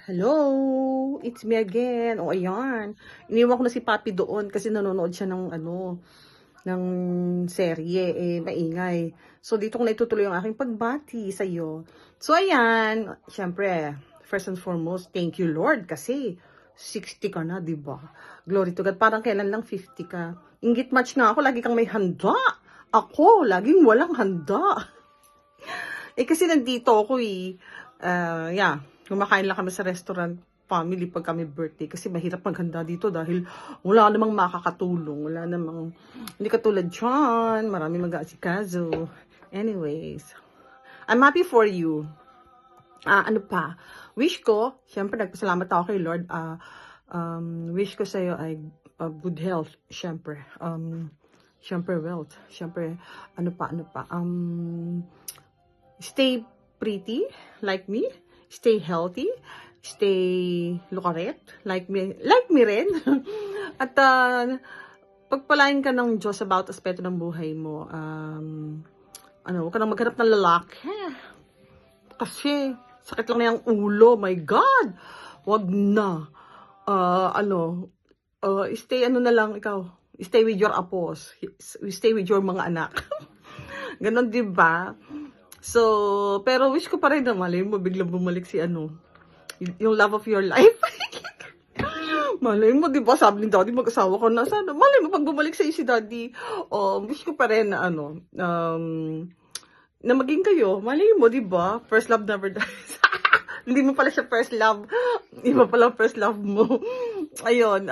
Hello! It's me again. O, ayan. Iniwan ko na si Papi doon kasi nanonood siya ng ng serye. Maingay. So, dito ko na itutuloy yung aking pagbati sa iyo. So, ayan. Siyempre, first and foremost, thank you, Lord. Kasi, 60 ka na, di ba? Glory to God. Parang kailan lang 50 ka. Inggit match nga ako. Lagi kang may handa. Ako, laging walang handa. Kasi nandito ako yeah. Kumakain lang kami sa restaurant family pag kami birthday kasi mahirap maghanda dito dahil wala namang makakatulong, wala namang, hindi katulad dyan, marami mag-aasikaso. Anyways, I'm happy for you. Ano pa, wish ko, syempre nagpasalamat ako kay Lord, wish ko sa'yo ay good health, syempre, syempre wealth, syempre, ano pa, stay pretty, like me, stay healthy, stay lukaret, like me rin. At pagpalain ka ng Diyos sa bawat aspeto ng buhay mo. Huwag ka nang maghanap ng lalaki. Kasi, sakit lang na yung ulo, my God! Wag na. Stay na lang ikaw. Stay with your apos. Stay with your mga anak. Ganon, diba? So, pero wish ko pa rin na malay mo, biglang bumalik si yung love of your life. Malay mo, di ba, sabi ni Daddy, mag-asawa ko na. Sana, malay mo, pag bumalik sa'yo si Daddy, wish ko pa rin na na maging kayo. Malay mo, di ba? First love never dies. Hindi mo pala siya first love. Iba pala first love mo. Ayun,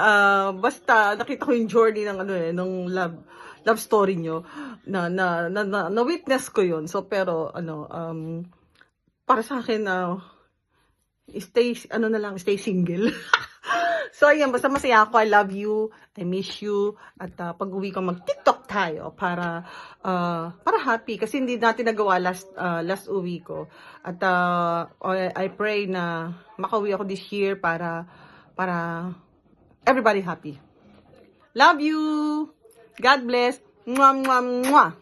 basta nakita ko yung journey ng ng love story nyo na witness ko yun. So pero para sa akin stay single. So ayan, basta masaya ako. I love you. I miss you. At pag-uwi ko mag-TikTok tayo para happy kasi hindi natin nagawa last uwi ko. At I pray na makauwi ako this year para everybody happy. Love you. God bless. Mwah, mwah, mwah.